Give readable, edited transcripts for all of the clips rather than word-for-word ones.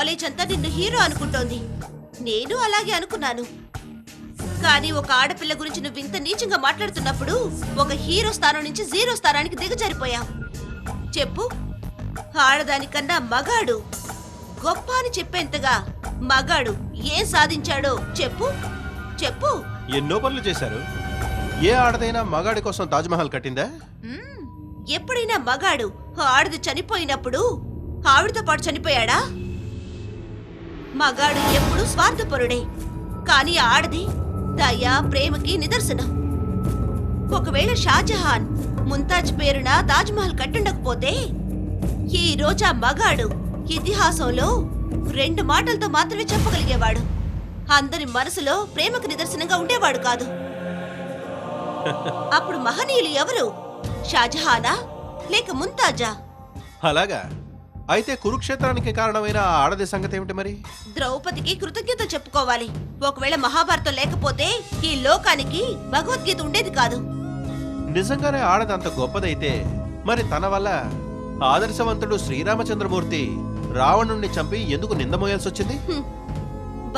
College అంతా నిన్ను hero అనుకుంటోంది. నేను అలాగే అనుకున్నాను. కానీ ఒక ఆడపిల్ల గురించి నువ్వు ఇంత నీచంగా మాట్లాడుతున్నప్పుడు ఒక హీరో స్థానం నుంచి జీరో స్థానానికి దిగజారిపోయావు. చెప్పు, ఆడదానికన్నా మగాడు గొప్ప అని చెప్పేంతగా మగాడు ఏం సాధించాడో చెప్పు చెప్పు. ఎన్నో పనులు చేశారు. ఏ ఆడదైనా మగాడి కోసం తాజ్మహల్ కట్టిందా? ఎప్పుడైనా మగాడు ఆడది చనిపోయినప్పుడు ఆవిడతో పాటు చనిపోయాడా? మగాడు ఎప్పుడు స్వార్థపరుడే, కానీ ఆడది దయ ప్రేమకి నిదర్శనం. ఒకవేళ షాజహాన్ ముంతాజ్ పేరున తాజ్మహల్ కట్టుండకపోతే ఈ రోజా మగాడు ఇతిహాసంలో 2 మాటలతో మాత్రమే చెప్పగలిగేవాడు. అందరి మనసులో ప్రేమకు నిదర్శనంగా ఉండేవాడు కాదు. అప్పుడు మహనీయులు ఎవరు? షాజహానా లేక ముంతాజా? అలాగా అయితే కురుక్షేత్రానికి కారణమైన ఆ ఆడది సంగతి ఏమిటి మరి? ద్రౌపదికి కృతజ్ఞత చెప్పుకోవాలి. ఒకవేళ మహాభారతం లేకపోతే ఈ లోకానికి భగవద్గీత ఉండేది కాదు. నిజంగానే ఆడది అంత గొప్పదైతే మరి తన వల్ల ఆదర్శవంతుడు శ్రీరామచంద్రమూర్తి రావణుణ్ణి చంపి ఎందుకు నిందమోయాల్సి వచ్చింది?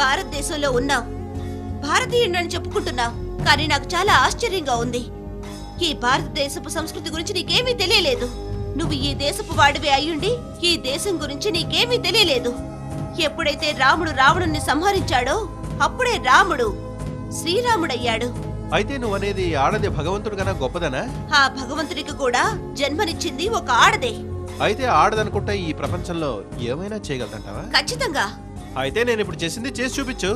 భారతదేశంలో ఉన్నావు, భారతీయుడిని చెప్పుకుంటున్నావు, కానీ నాకు చాలా ఆశ్చర్యంగా ఉంది. ఈ భారతదేశపు సంస్కృతి గురించి నీకేమీ తెలియలేదు. నువ్వు ఈ దేశపు వాడివే అయ్యుండి ఈ దేశం గురించి నీకేమీ తెలియలేదు. ఎప్పుడైతే రాముడు రావణుణ్ణి సంహరించాడో అప్పుడే రాముడు శ్రీరాముడయ్యాడు. అయితే నువ్వనేది ఆడది భగవంతుడు కన్నా గొప్పదనా? ఆ భగవంతుడికి కూడా జన్మనిచ్చింది ఒక ఆడదే. అయితే ఆడదనుకుంటే ఈ ప్రపంచంలో ఏమైనా చేయగలదంటావా? ఖచ్చితంగా. అయితే నేను ఇప్పుడు చేసింది చేసి చూపించు.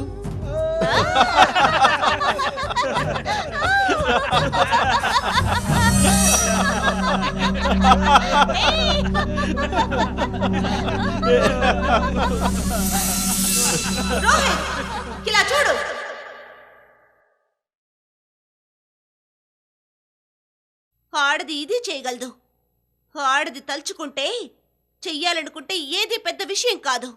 రోహిత్, ఇలా చూడు. ఆడది ఇది చేయగలదు. ఆడది తలుచుకుంటే చెయ్యాలనుకుంటే ఏది పెద్ద విషయం కాదు.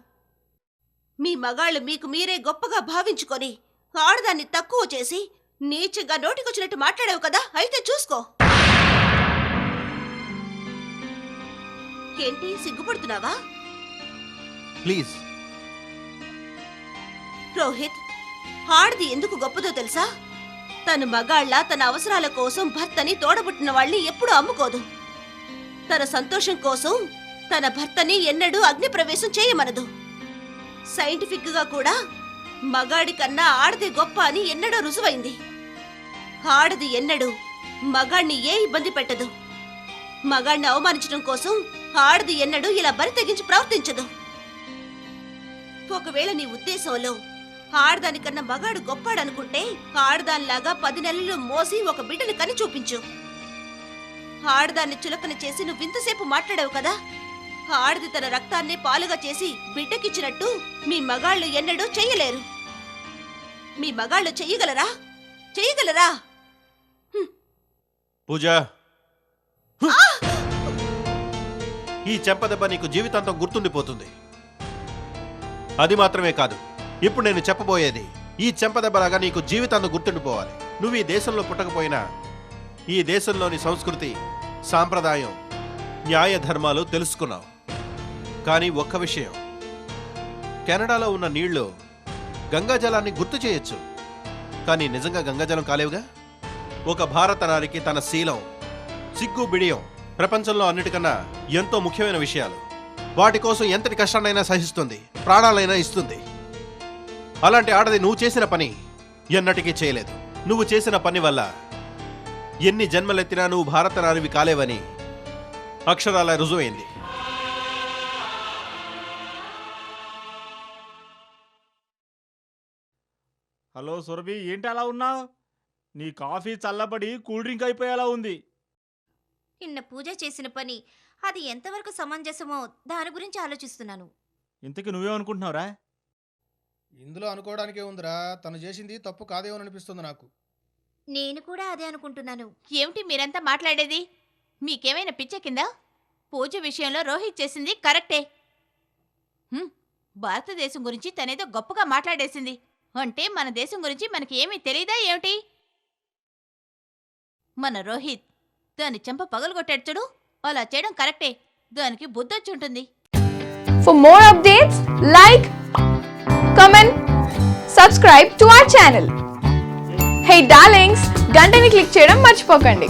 మీ మగాళ్ళు మీకు మీరే గొప్పగా భావించుకొని ఆడదాన్ని తక్కువ చేసి నీచంగా నోటికొచ్చినట్టు మాట్లాడావు కదా, అయితే చూసుకో. ఏంటి సిగ్గుపడుతున్నావా? ప్లీజ్. రోహిత్, ఆడది ఎందుకు గొప్పదో తెలుసా? తన మగాళ్ళ తన అవసరాల కోసం భర్తని తోడబుట్టిన వాళ్ళని ఎప్పుడూ అమ్ముకోదు. తన సంతోషం కోసం తన భర్తని ఎన్నడూ అగ్ని ప్రవేశం చేయమనదు. సైంటిఫిక్ గా కూడా మగాడి కన్నా ఆడది గొప్ప అని ఎన్నడూ రుజువైంది. ఆడది ఎన్నడూ మగాణ్ణి ఏ ఇబ్బంది పెట్టదు. మగాణ్ణి అవమానించడం కోసం ఆడది ఎన్నడూ ఇలా బరి తెగించి ప్రవర్తించదు. ఒకవేళ నీ ఉద్దేశంలో ఆడదానికన్నా మగాడు గొప్పాడనుకుంటే ఆడదానిలాగా 10 నెలలు మోసి ఒక బిడ్డని కని చూపించు. ఆడదాన్ని చులకన చేసి నువ్వు ఇంతసేపు మాట్లాడావు కదా, ఆడది తన రక్తాన్ని పాలుగా చేసి బిడ్డకిచ్చినట్టు మీ మగాళ్ళు ఎన్నడూ చెయ్యలేరు. మీ మగాళ్ళు చెయ్యగలరా? చెయ్యగలరా? పూజ, ఈ చెంపదెబ్బ నీకు జీవితాంతం గుర్తుండిపోతుంది. అది మాత్రమే కాదు, ఇప్పుడు నేను చెప్పబోయేది ఈ చెంపదెబ్బలాగా నీకు జీవితాంతం గుర్తుండిపోవాలి. నువ్వు ఈ దేశంలో పుట్టకపోయినా ఈ దేశంలోని సంస్కృతి, సాంప్రదాయం, న్యాయ ధర్మాలు తెలుసుకున్నావు. కానీ ఒక్క విషయం, కెనడాలో ఉన్న నీళ్లు గంగాజలాన్ని గుర్తు చేయొచ్చు, కానీ నిజంగా గంగాజలం కాలేవుగా. ఒక భారత నారికి తన శీలం, సిగ్గు, బిడియం ప్రపంచంలో అన్నిటికన్నా ఎంతో ముఖ్యమైన విషయాలు. వాటి కోసం ఎంతటి కష్టాన్నైనా సహిస్తుంది, ప్రాణాలైనా ఇస్తుంది. అలాంటి ఆడది నువ్వు చేసిన పని ఎన్నటికీ చేయలేదు. నువ్వు చేసిన పని వల్ల ఎన్ని జన్మలెత్తినా నువ్వు భారత నారివి కాలేవని అక్షరాల రుజువైంది. హలో సురభి, ఏంటి అలా ఉన్నావు? నీ కాఫీ చల్లబడి కూల్ డ్రింక్ అయిపోయేలా ఉంది. నిన్న పూజ చేసిన పని అది ఎంతవరకు సమంజసమో దాని గురించి ఆలోచిస్తున్నాను. ఇంతకీ నువ్వేమనుకుంటున్నావురా? ఇందులో అనుకోవడానికే ఉందిరా, తను చేసింది తప్పు కాదేమో అనిపిస్తుంది నాకు. నేను కూడా అదే అనుకుంటున్నాను. ఏమిటి మీరంతా మాట్లాడేది? మీకేమైనా పిచ్చెక్కిందా? పూజ విషయంలో రోహిత్ చేసింది కరెక్టే. భారతదేశం గురించి తనేదో గొప్పగా మాట్లాడేసింది అంటే మన దేశం గురించి మనకి ఏమీ తెలీదా ఏమిటి? మన రోహిత్ దాని చెంప పగలగొట్టాడు చూడు, అలా చేయడం కరెక్టే. దానికి బుద్ధొచ్చుంటుంది. For more updates, like, subscribe to our channel. Hey darlings, గంటని click చేయడం మర్చిపోకండి.